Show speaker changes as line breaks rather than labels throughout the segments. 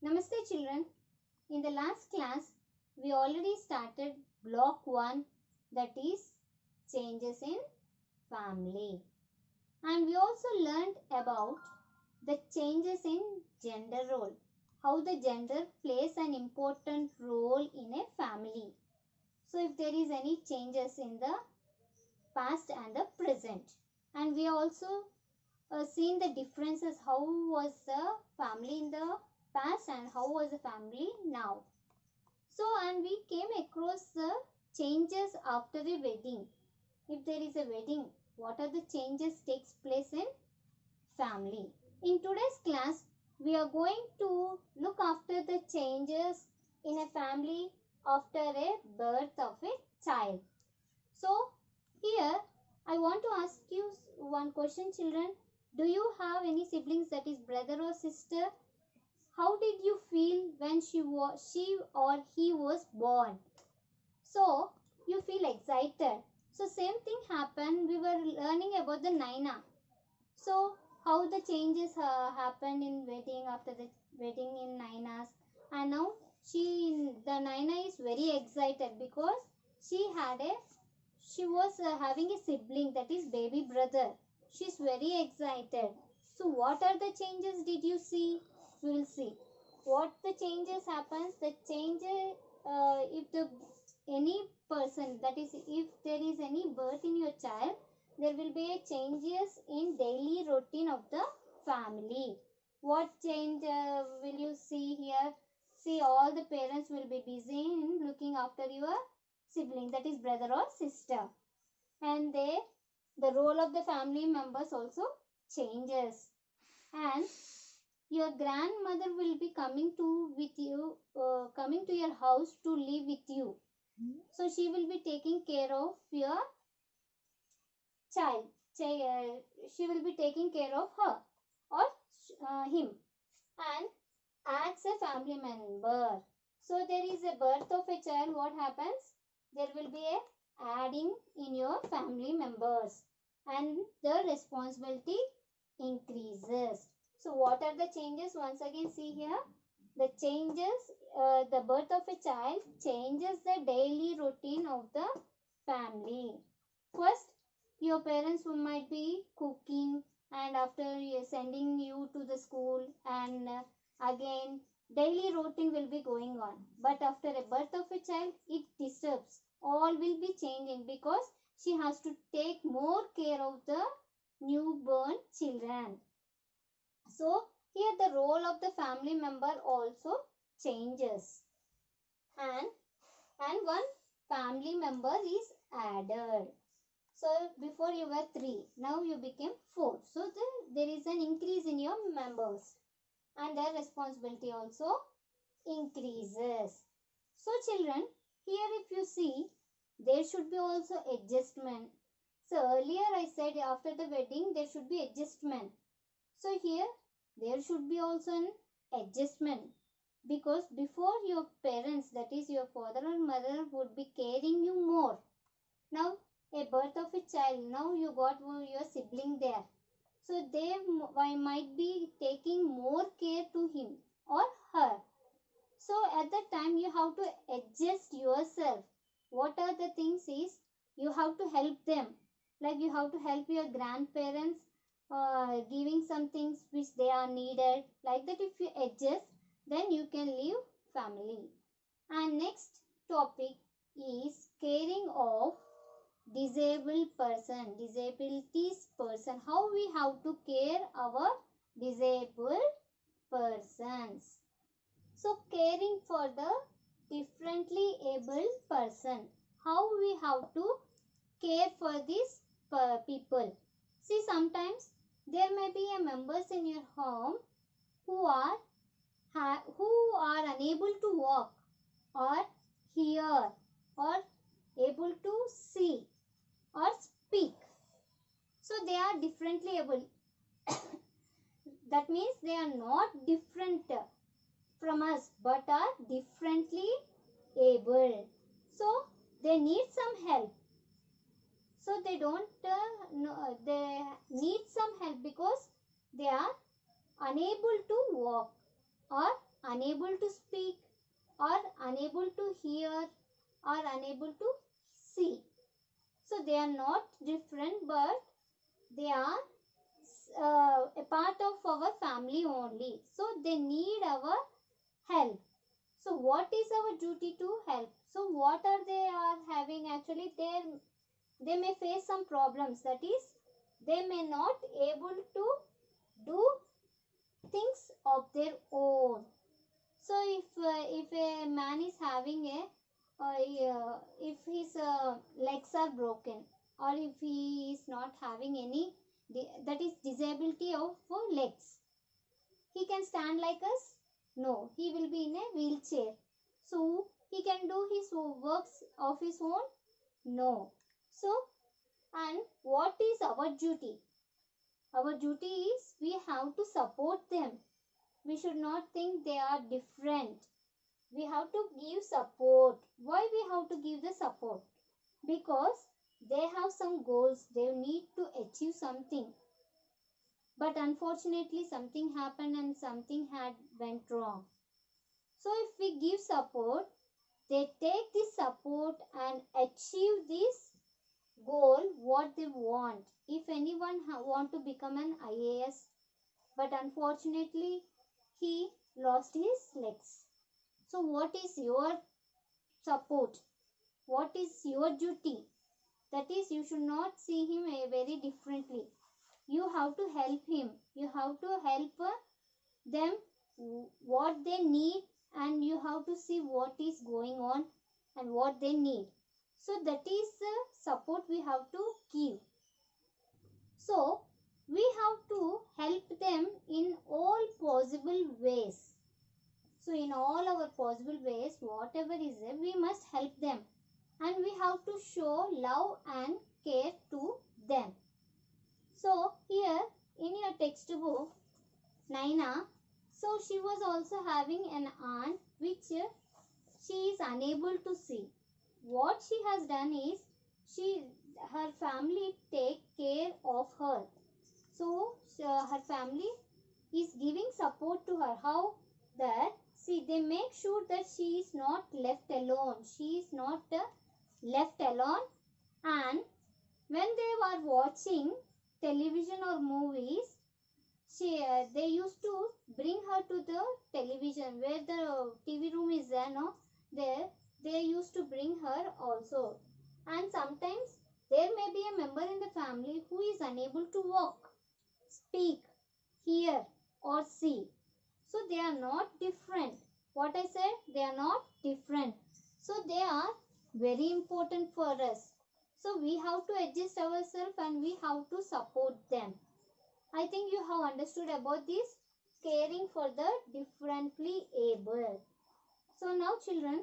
Namaste children. In the last class, we already started block 1, that is changes in family. And we also learned about the changes in gender role. How the gender plays an important role in a family. So if there is any changes in the past and the present. And we also seen the differences, how was the family in the past and how was the family now. So, and we came across the changes after a wedding. If there is a wedding, what are the changes takes place in family? In today's class, we are going to look after the changes in a family after a birth of a child. So, here I want to ask you one question, children. Do you have any siblings, that is brother or sister? How did you feel when she or he was born? So you feel excited. So same thing happened. We were learning about the Naina. So how the changes happened in wedding, after the wedding in Nainas, and now the Naina is very excited because she was having a sibling, that is baby brother. She's very excited. So what are the changes did you see? We will see what the changes happens. The changes, if the any person, that is if there is any birth in your child, there will be a changes in daily routine of the family. What change will you see here? See, all the parents will be busy in looking after your sibling, that is brother or sister, and the role of the family members also changes, and your grandmother will be coming to your house to live with you. So she will be taking care of your child. She will be taking care of her or him, and as a family member. So there is a birth of a child. What happens? There will be a adding in your family members, and the responsibility increases. So what are the changes? Once again, see here. The changes, the birth of a child changes the daily routine of the family. First, your parents might be cooking, and after sending you to the school, and again daily routine will be going on. But after a birth of a child, it disturbs. All will be changing because she has to take more care of the newborn children. So here the role of the family member also changes, and one family member is added. So before you were 3, now you became 4. So there is an increase in your members, and their responsibility also increases. So children, here if you see, there should be also adjustment. So earlier I said after the wedding there should be adjustment. So here there should be also an adjustment, because before your parents, that is your father or mother, would be caring you more. Now a birth of a child, now you got your sibling there. So they might be taking more care to him or her. So at that time you have to adjust yourself. What are the things is, you have to help them. Like you have to help your grandparents, giving some things which they are needed. Like that, if you adjust, then you can leave family. And next topic is caring of disabled person, disabilities person. How we have to care our disabled persons. So caring for the differently abled person. How we have to care for these people. See, sometimes there may be a members in your home who are unable to walk or hear or able to see or speak. So they are differently able. That means they are not different from us, but are differently able. So they need some help. So they don't they need some help because they are unable to walk or unable to speak or unable to hear or unable to see. So they are not different, but they are a part of our family only. So they need our help. So what is our duty to help? So what are they are having? Actually, they may face some problems. That is, they may not able to do things of their own. So if a man is having if his legs are broken, or if he is not having any that is disability of legs, he can stand like us? No, he will be in a wheelchair. So he can do his works of his own? No. So, and what is our duty? Our duty is we have to support them. We should not think they are different. We have to give support. Why we have to give the support? Because they have some goals. They need to achieve something. But unfortunately something happened and something had went wrong. So if we give support, they take this support and achieve this goal what they want. If anyone want to become an IAS, but unfortunately he lost his legs. So what is your support? What is your duty? That is, you should not see him very differently. You have to help him. You have to help them what they need, and you have to see what is going on and what they need. So that is the support we have to give. So we have to help them in all possible ways. So in all our possible ways, whatever is there, we must help them. And we have to show love and care to them. So here in your textbook, Naina, so she was also having an aunt which she is unable to see. What she has done is, her family take care of her. So her family is giving support to her. How? That, see, they make sure that she is not left alone. She is not left alone. And when they were watching television or movies, they used to bring her to the television where the TV room is there, no? There they used to bring her also. And sometimes there may be a member in the family who is unable to walk, speak, hear or see. So they are not different. What I said, they are not different. So they are very important for us. So we have to adjust ourselves and we have to support them. I think you have understood about this caring for the differently able. So now children,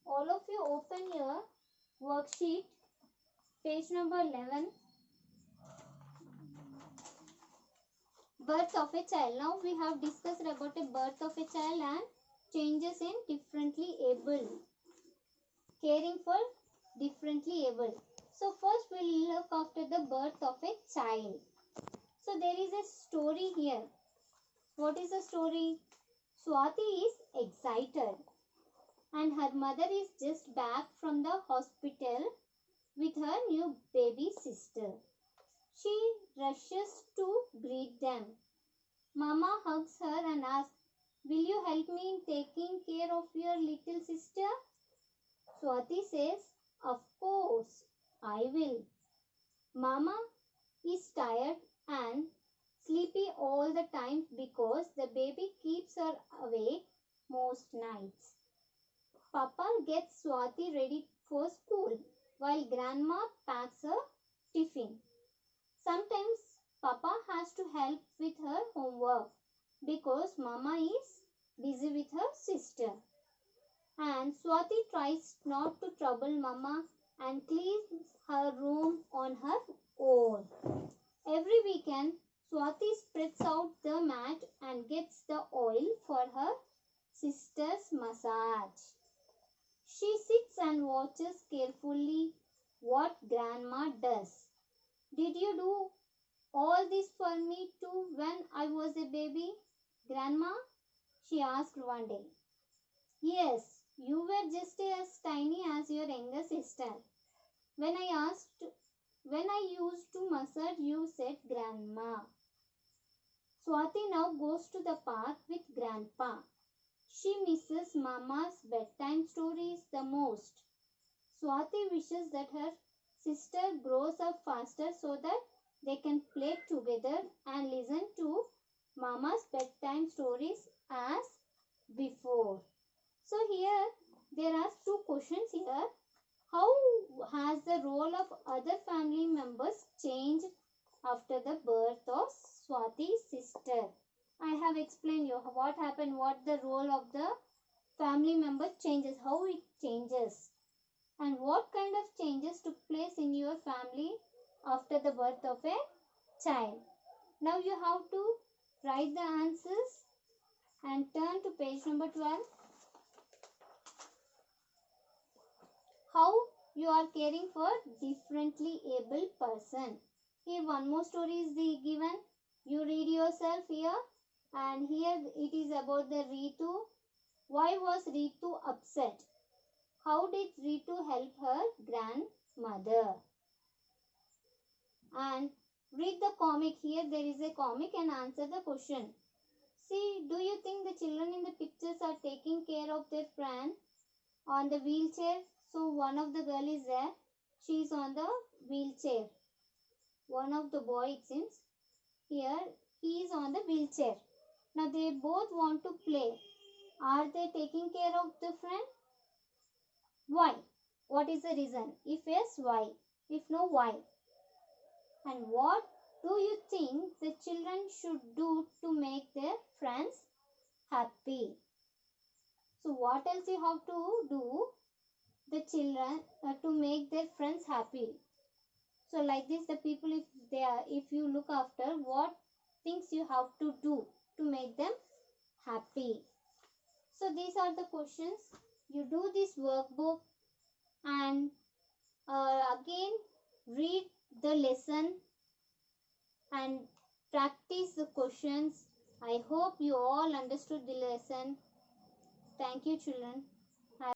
all of you open your worksheet, page number 11. Birth of a child. Now we have discussed about a birth of a child and changes in differently able. Caring for differently able. So first we'll look after the birth of a child. So there is a story here. What is the story? Swati is excited and her mother is just back from the hospital with her new baby sister. She rushes to greet them. Mama hugs her and asks, "Will you help me in taking care of your little sister?" Swati says, "Of course, I will." Mama is tired and sleepy all the time because the baby keeps her awake most nights. Papa gets Swati ready for school while Grandma packs her tiffin. Sometimes Papa has to help with her homework because Mama is busy with her sister. And Swati tries not to trouble Mama and cleans her room on her own. Every weekend, Swati spreads out the mat and gets the oil for her sister's massage. She sits and watches carefully what Grandma does. "Did you do all this for me too when I was a baby, Grandma?" she asked one day. Yes, you were just as tiny as your younger sister. When I used to massage you, said Grandma. Swati now goes to the park with Grandpa. She misses Mama's bedtime stories the most. Swati wishes that her sister grows up faster so that they can play together and listen to Mama's bedtime stories as before. So here there are two questions here. How has the role of other family members changed after the birth of Swati's sister? I have explained you what happened, what the role of the family member changes, how it changes, and what kind of changes took place in your family after the birth of a child. Now you have to write the answers and turn to page number 12. How you are caring for differently able person. Here one more story is given. You read yourself here, and here it is about the Ritu. Why was Ritu upset? How did Ritu help her grandmother? And read the comic. Here there is a comic and answer the question. See, do you think the children in the pictures are taking care of their friend on the wheelchair? So one of the girl is there. She is on the wheelchair. One of the boy, it seems. Here he is on the wheelchair. Now they both want to play. Are they taking care of the friend? Why? What is the reason? If yes, why? If no, why? And what do you think the children should do to make their friends happy? So what else you have to do the children to make their friends happy? So like this, the people, if you look after, what things you have to do to make them happy? So these are the questions. You do this workbook and again read the lesson and practice the questions. I hope you all understood the lesson. Thank you, children.